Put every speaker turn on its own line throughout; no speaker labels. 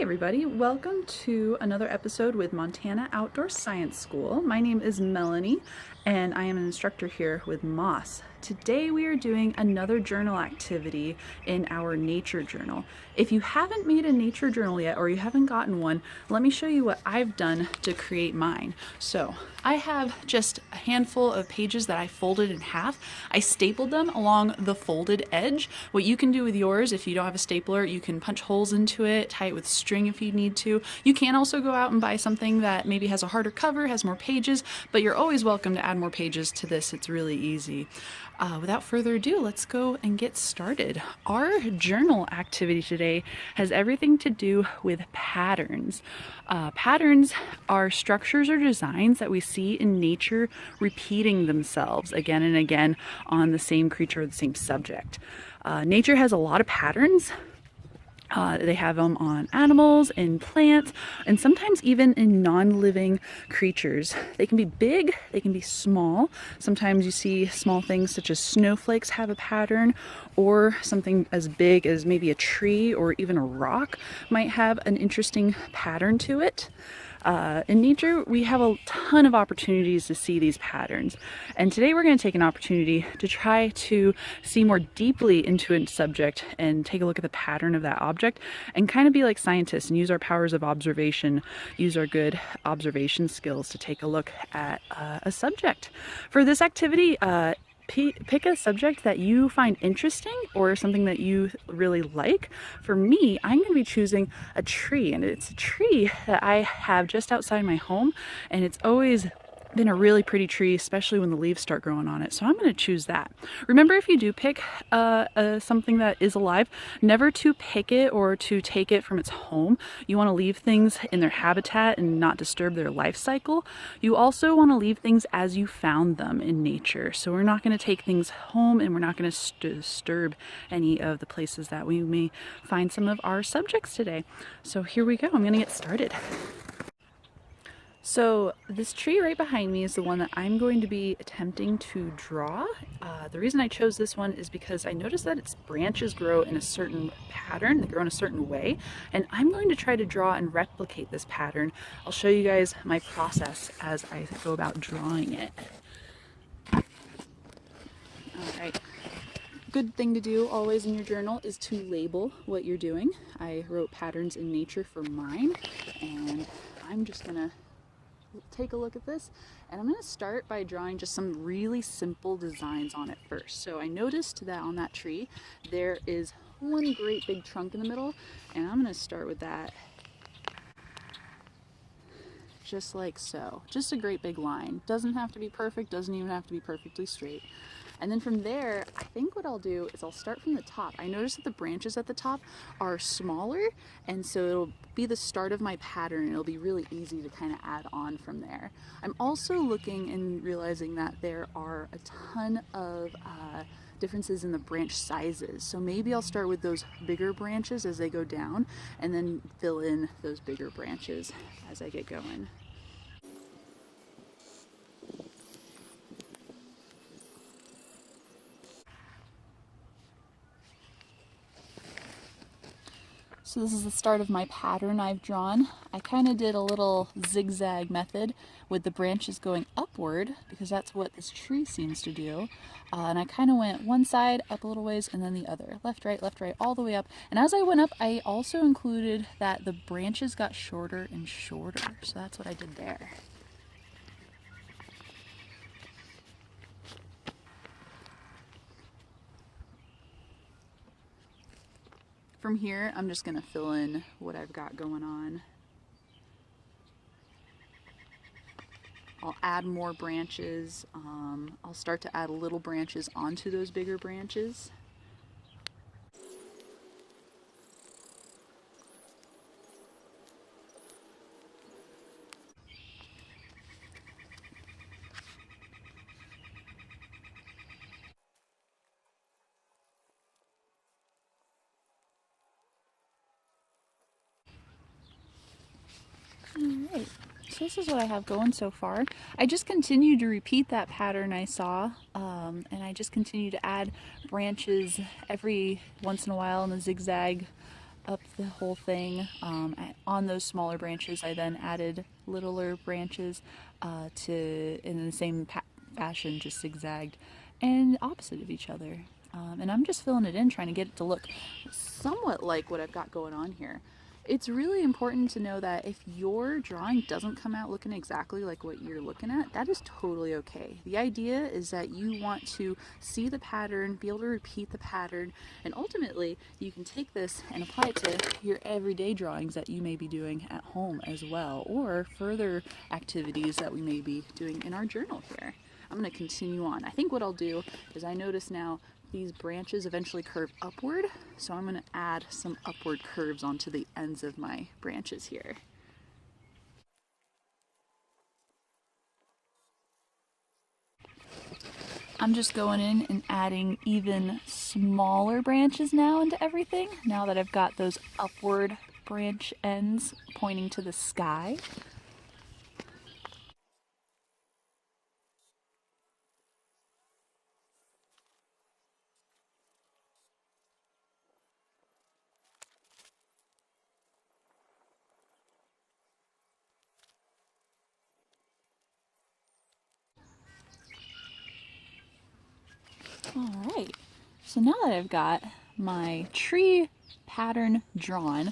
everybody, welcome to another episode with Montana Outdoor Science School. My name is Melanie and I am an instructor here with Moss. Today we are doing another journal activity in our nature journal. If you haven't made a nature journal yet or you haven't gotten one, let me show you what I've done to create mine. So I have just a handful of pages that I folded in half. I stapled them along the folded edge. What you can do with yours, if you don't have a stapler, you can punch holes into it, tie it with string if you need to. You can also go out and buy something that maybe has a harder cover, has more pages, but you're always welcome to add more pages to this. It's really easy. Without further ado, let's go and get started. Our journal activity today has everything to do with patterns. Patterns are structures or designs that we see in nature repeating themselves again and again on the same creature or the same subject. Nature has a lot of patterns. They have them on animals, in plants, and sometimes even in non-living creatures. They can be big, they can be small. Sometimes you see small things such as snowflakes have a pattern, or something as big as maybe a tree or even a rock might have an interesting pattern to it. In nature, we have a ton of opportunities to see these patterns. And today we're going to take an opportunity to try to see more deeply into a subject and take a look at the pattern of that object and kind of be like scientists and use our powers of observation, use our good observation skills to take a look at a subject. For this activity, pick a subject that you find interesting or something that you really like. For me, I'm going to be choosing a tree, and it's a tree that I have just outside my home, and it's always been a really pretty tree, especially when the leaves start growing on it. So I'm going to choose that. Remember, if you do pick something that is alive, never to pick it or to take it from its home. You want to leave things in their habitat and not disturb their life cycle. You also want to leave things as you found them in nature. So we're not going to take things home, and we're not going to disturb any of the places that we may find some of our subjects today. So here we go. I'm going to get started. So this tree right behind me is the one that I'm going to be attempting to draw. The reason I chose this one is because I noticed that its branches grow in a certain pattern, they grow in a certain way, and I'm going to try to draw and replicate this pattern. I'll show you guys my process as I go about drawing it. Alright, good thing to do always in your journal is to label what you're doing. I wrote patterns in nature for mine, and I'm just gonna take a look at this, and I'm going to start by drawing just some really simple designs on it first. So I noticed that on that tree there is one great big trunk in the middle, and I'm going to start with that just like so. Just a great big line. Doesn't have to be perfect, doesn't even have to be perfectly straight. And then from there, I think what I'll do is I'll start from the top. I noticed that the branches at the top are smaller, and so it'll be the start of my pattern. It'll be really easy to kind of add on from there. I'm also looking and realizing that there are a ton of differences in the branch sizes. So maybe I'll start with those bigger branches as they go down, and then fill in those bigger branches as I get going. So this is the start of my pattern I've drawn. I kind of did a little zigzag method with the branches going upward because that's what this tree seems to do. And I kind of went one side up a little ways and then the other. Left, right, all the way up. And as I went up, I also included that the branches got shorter and shorter. So that's what I did there. From here, I'm just going to fill in what I've got going on. I'll add more branches. I'll start to add little branches onto those bigger branches. Alright, so this is what I have going so far. I just continue to repeat that pattern I saw, and I just continue to add branches every once in a while in the zigzag up the whole thing. On those smaller branches, I then added littler branches to in the same fashion, just zigzagged and opposite of each other. And I'm just filling it in, trying to get it to look somewhat like what I've got going on here. It's really important to know that if your drawing doesn't come out looking exactly like what you're looking at, that is totally okay. The idea is that you want to see the pattern, be able to repeat the pattern, and ultimately you can take this and apply it to your everyday drawings that you may be doing at home as well, or further activities that we may be doing in our journal here. I'm going to continue on. I think what I'll do is, I notice now these branches eventually curve upward, so I'm going to add some upward curves onto the ends of my branches here. I'm just going in and adding even smaller branches now into everything, now that I've got those upward branch ends pointing to the sky. All right, so now that I've got my tree pattern drawn,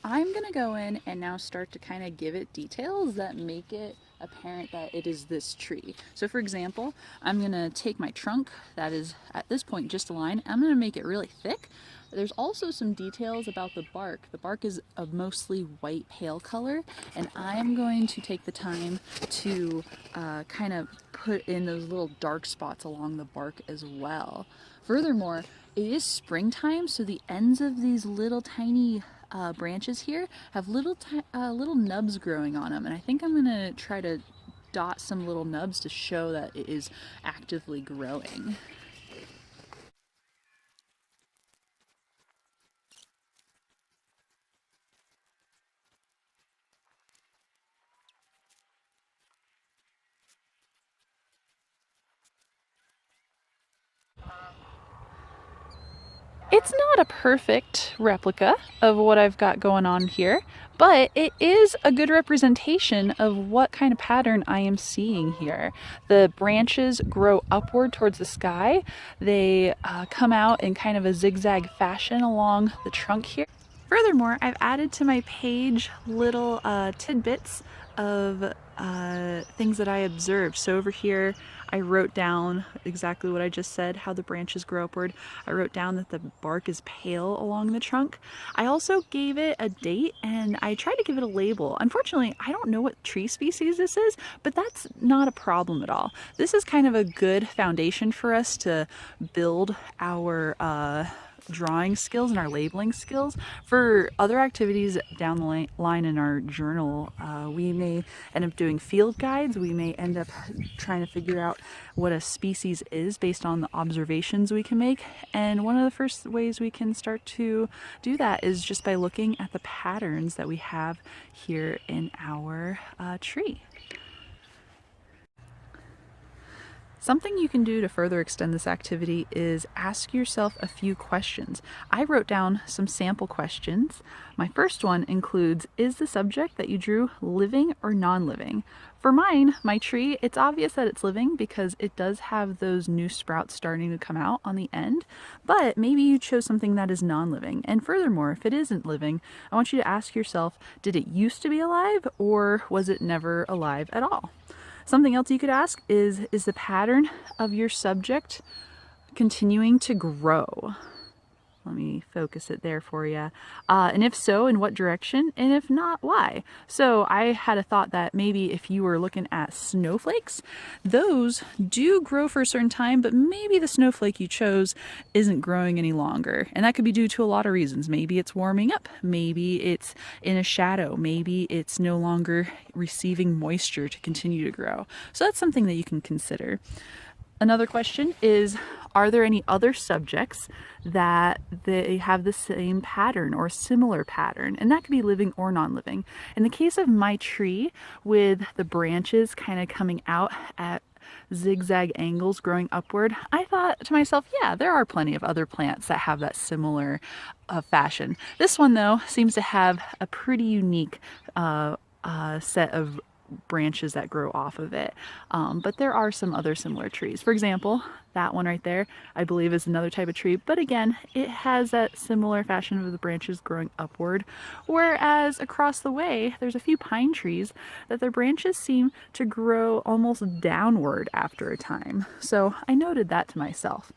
I'm gonna go in and now start to kind of give it details that make it apparent that it is this tree. So for example, I'm gonna take my trunk that is at this point just a line, I'm gonna make it really thick. There's also some details about the bark. The bark is a mostly white pale color, and I'm going to take the time to kind of put in those little dark spots along the bark as well. Furthermore, it is springtime, so the ends of these little tiny branches here have little nubs growing on them, and I think I'm gonna try to dot some little nubs to show that it is actively growing. It's not a perfect replica of what I've got going on here, but it is a good representation of what kind of pattern I am seeing here. The branches grow upward towards the sky. They come out in kind of a zigzag fashion along the trunk here. Furthermore, I've added to my page little tidbits of things that I observed. So over here, I wrote down exactly what I just said, how the branches grow upward. I wrote down that the bark is pale along the trunk. I also gave it a date, and I tried to give it a label. Unfortunately, I don't know what tree species this is, but that's not a problem at all. This is kind of a good foundation for us to build our drawing skills and our labeling skills. For other activities down the line in our journal, we may end up doing field guides. We may end up trying to figure out what a species is based on the observations we can make. And one of the first ways we can start to do that is just by looking at the patterns that we have here in our tree. Something you can do to further extend this activity is ask yourself a few questions. I wrote down some sample questions. My first one includes, is the subject that you drew living or non-living? For mine, my tree, it's obvious that it's living because it does have those new sprouts starting to come out on the end, but maybe you chose something that is non-living. And furthermore, if it isn't living, I want you to ask yourself, did it used to be alive or was it never alive at all? Something else you could ask is the pattern of your subject continuing to grow? Let me focus it there for you. And if so, in what direction? And if not, why? So I had a thought that maybe if you were looking at snowflakes, those do grow for a certain time, but maybe the snowflake you chose isn't growing any longer. And that could be due to a lot of reasons. Maybe it's warming up. Maybe it's in a shadow. Maybe it's no longer receiving moisture to continue to grow. So that's something that you can consider. Another question is, are there any other subjects that they have the same pattern or similar pattern? And that could be living or non-living. In the case of my tree, with the branches kind of coming out at zigzag angles growing upward, I thought to myself, yeah, there are plenty of other plants that have that similar fashion. This one, though, seems to have a pretty unique set of branches that grow off of it. But there are some other similar trees. For example, that one right there, I believe, is another type of tree, but again, it has that similar fashion of the branches growing upward. Whereas across the way, there's a few pine trees that their branches seem to grow almost downward after a time. So I noted that to myself.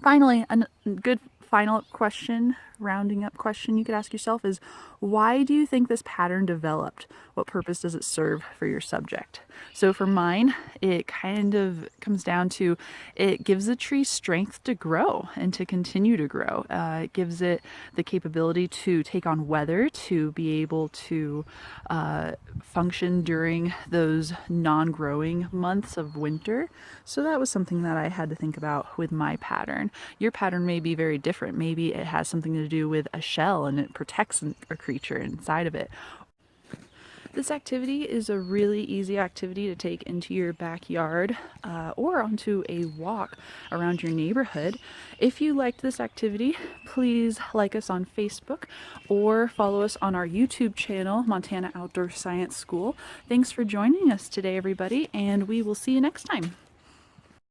Finally, a good final question, rounding up question you could ask yourself is, why do you think this pattern developed? What purpose does it serve for your subject? So for mine, it kind of comes down to, it gives the tree strength to grow and to continue to grow. It gives it the capability to take on weather, to be able to function during those non-growing months of winter. So that was something that I had to think about with my pattern. Your pattern may be very different. Maybe it has something to do with a shell and it protects a creature inside of it. This activity is a really easy activity to take into your backyard or onto a walk around your neighborhood. If you liked this activity, please like us on Facebook or follow us on our YouTube channel, Montana Outdoor Science School. Thanks for joining us today, everybody, and we will see you next time.